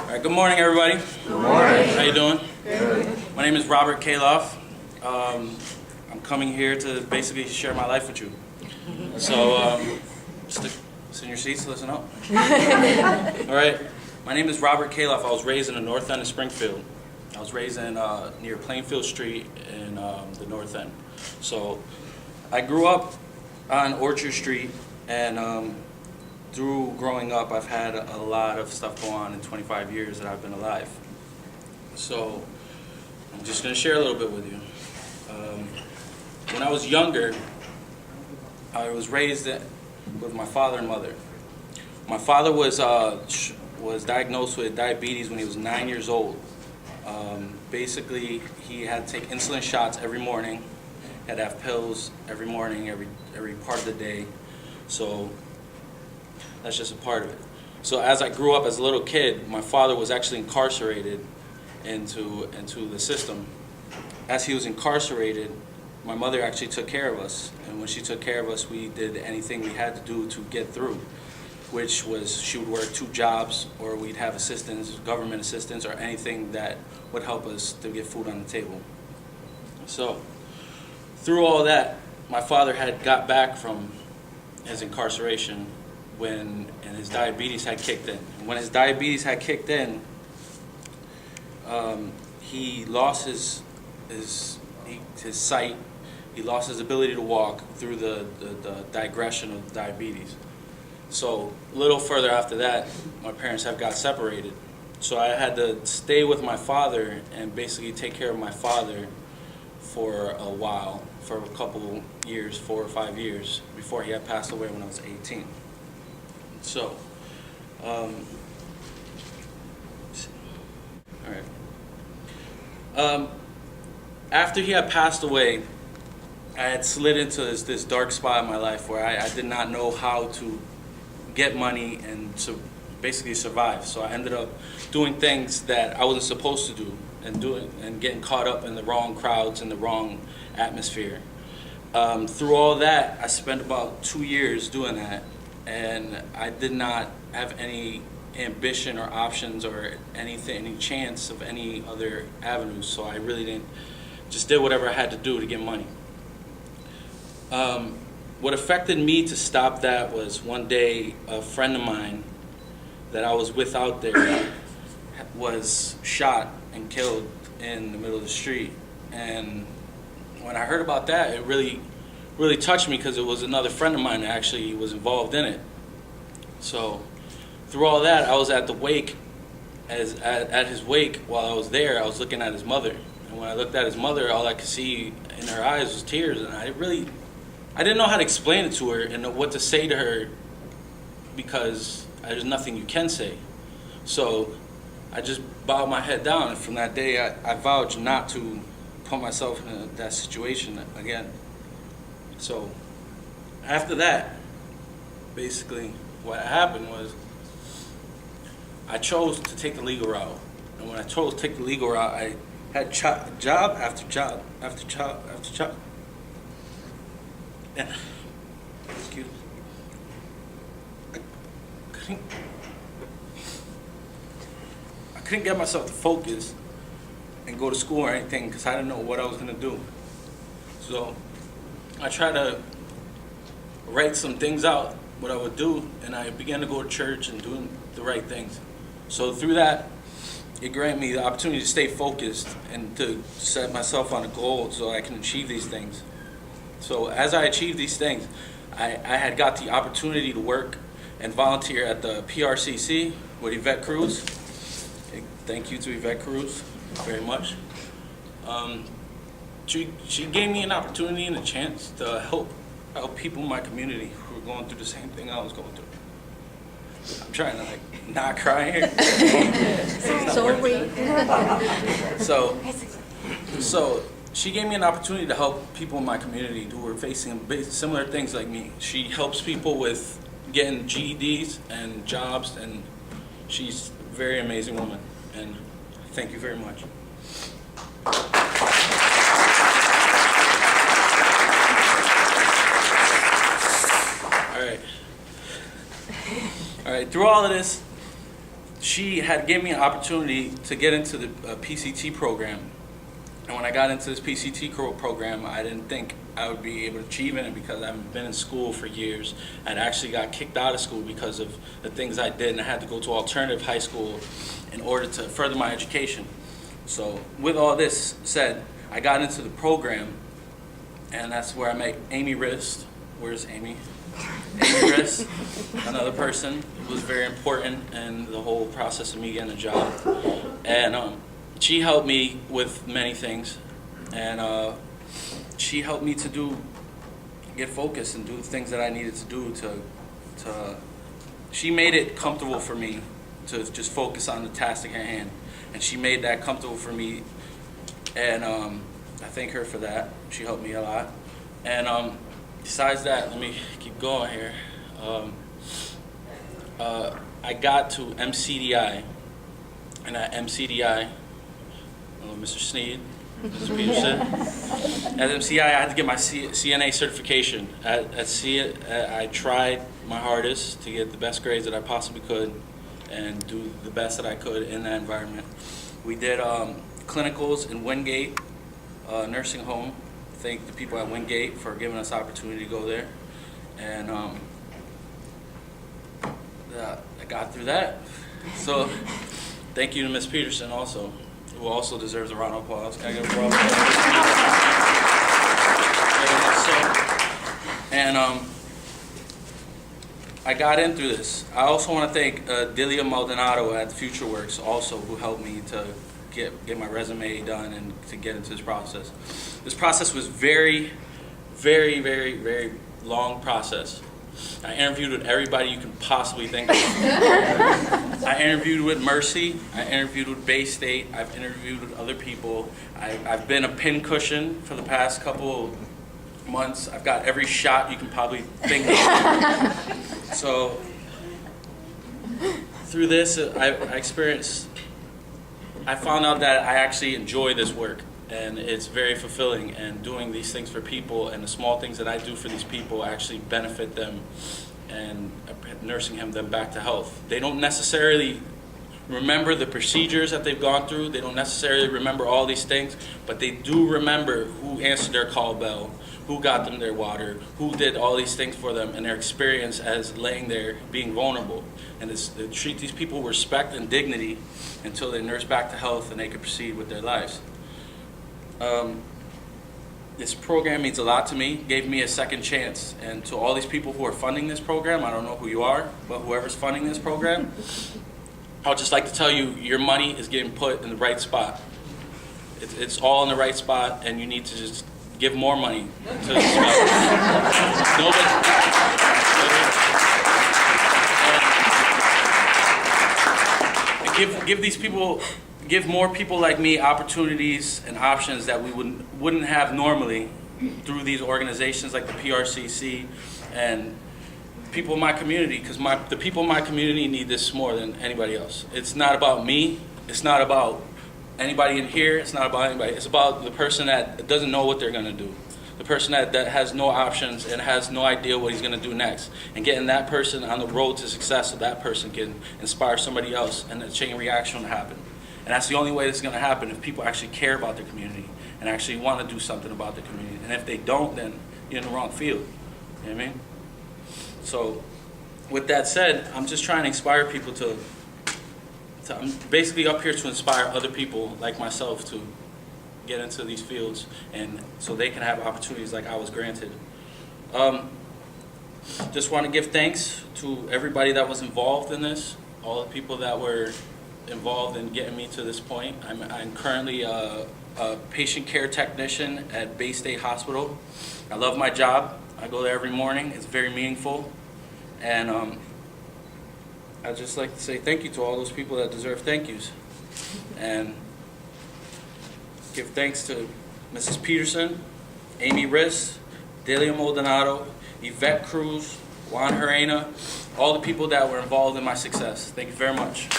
All right, good morning, everybody. Good morning. How you doing? Good. My name is Robert Calaf. I'm coming here to basically share my life with you. So, sit in your seats, listen up. All right, my name is Robert Calaf. I was raised in the north end of Springfield. I was raised in near Plainfield Street in the north end. So, I grew up on Orchard Street, and through growing up, I've had a lot of stuff go on in 25 years that I've been alive. So I'm just going to share a little bit with you. When I was younger, I was raised with my father and mother. My father was diagnosed with diabetes when he was 9 years old. Basically, he had to take insulin shots every morning, had to have pills every morning, every part of the day. So that's just a part of it. So as I grew up as a little kid, my father was actually incarcerated into the system. As he was incarcerated, my mother actually took care of us. And when she took care of us, we did anything we had to do to get through, which was she would work 2 jobs, or we'd have assistance, government assistance, or anything that would help us to get food on the table. So through all that, my father had got back from his incarceration and his diabetes had kicked in. And when his diabetes had kicked in, he lost his sight. He lost his ability to walk through the digression of diabetes. So a little further after that, my parents have got separated. So I had to stay with my father and basically take care of my father for a while, for a couple years, 4 or 5 years, before he had passed away when I was 18. So, all right. After he had passed away, I had slid into this dark spot in my life where I did not know how to get money and to basically survive. So I ended up doing things that I wasn't supposed to do and getting caught up in the wrong crowds and the wrong atmosphere. Through all that, I spent about 2 years doing that, and I did not have any ambition or options or any chance of any other avenues. So I really just did whatever I had to do to get money. What affected me to stop that was one day a friend of mine that I was with out there was shot and killed in the middle of the street. And when I heard about that, it really touched me, because it was another friend of mine that actually was involved in it. So through all that, I was at the wake. At his wake, while I was there, I was looking at his mother. And when I looked at his mother, all I could see in her eyes was tears. And I didn't know how to explain it to her and what to say to her, because there's nothing you can say. So I just bowed my head down, and from that day, I vowed not to put myself in that situation again. So after that, basically what happened was I chose to take the legal route. And when I chose to take the legal route, I had job after job after job after job. And excuse me, I couldn't get myself to focus and go to school or anything, because I didn't know what I was going to do. So I tried to write some things out, what I would do, and I began to go to church and doing the right things. So through that, it granted me the opportunity to stay focused and to set myself on a goal so I can achieve these things. So as I achieved these things, I had got the opportunity to work and volunteer at the PRCC with Yvette Cruz. Thank you to Yvette Cruz very much. She gave me an opportunity and a chance to help people in my community who were going through the same thing I was going through. I'm trying to not cry here. So she gave me an opportunity to help people in my community who were facing similar things like me. She helps people with getting GEDs and jobs, and she's a very amazing woman. And thank you very much. All right. Through all of this, she had given me an opportunity to get into the PCT program. And when I got into this PCT program, I didn't think I would be able to achieve in it because I haven't been in school for years. I'd actually got kicked out of school because of the things I did, and I had to go to alternative high school in order to further my education. So with all this said, I got into the program, and that's where I met Amy Rist. Where's Amy? Amy Rist, another person who was very important in the whole process of me getting a job. And she helped me with many things, and she helped me to get focused and do the things that I needed to do she made it comfortable for me to just focus on the task at hand, and she made that comfortable for me, and I thank her for that. She helped me a lot. And besides that, let me keep going here. I got to MCDI, and at MCDI, Mr. Sneed, Mr. Peterson. At MCI, I had to get my CNA certification. I tried my hardest to get the best grades that I possibly could and do the best that I could in that environment. We did clinicals in Wingate nursing home. Thank the people at Wingate for giving us the opportunity to go there. And I got through that. So thank you to Ms. Peterson also, who also deserves a round of applause. Can I give a round of applause? And I got in through this. I also want to thank Delia Maldonado at FutureWorks also, who helped me to get my resume done and to get into this process. This process was very, very, very, very long process. I interviewed with everybody you can possibly think of. I interviewed with Mercy. I interviewed with Bay State. I've interviewed with other people. I've been a pincushion for the past couple months. I've got every shot you can probably think of. So through this, I found out that I actually enjoy this work, and it's very fulfilling, and doing these things for people and the small things that I do for these people actually benefit them and nursing them back to health. They don't necessarily remember the procedures that they've gone through. They don't necessarily remember all these things, but they do remember who answered their call bell, who got them their water, who did all these things for them, and their experience as laying there being vulnerable. And they treat these people with respect and dignity until they nurse back to health and they can proceed with their lives. This program means a lot to me, gave me a second chance. And to all these people who are funding this program, I don't know who you are, but whoever's funding this program, I would just like to tell you, your money is getting put in the right spot. It's all in the right spot, and you need to just give more money to this give more people like me opportunities and options that we wouldn't have normally through these organizations like the PRCC and people in my community, because the people in my community need this more than anybody else. It's not about me. It's not about anybody in here. It's not about anybody. It's about the person that doesn't know what they're going to do. The person that has no options and has no idea what he's going to do next. And getting that person on the road to success so that person can inspire somebody else and a chain reaction will happen. And that's the only way this is going to happen, if people actually care about their community and actually want to do something about their community. And if they don't, then you're in the wrong field. You know what I mean? So with that said, I'm just trying to inspire people I'm basically up here to inspire other people like myself to get into these fields, and so they can have opportunities like I was granted. Just want to give thanks to everybody that was involved in this, all the people that were involved in getting me to this point. I'm currently a patient care technician at Bay State Hospital. I love my job. I go there every morning. It's very meaningful. And I'd just like to say thank you to all those people that deserve thank yous. And give thanks to Mrs. Peterson, Amy Rist, Delia Maldonado, Yvette Cruz, Juan Herena, all the people that were involved in my success. Thank you very much.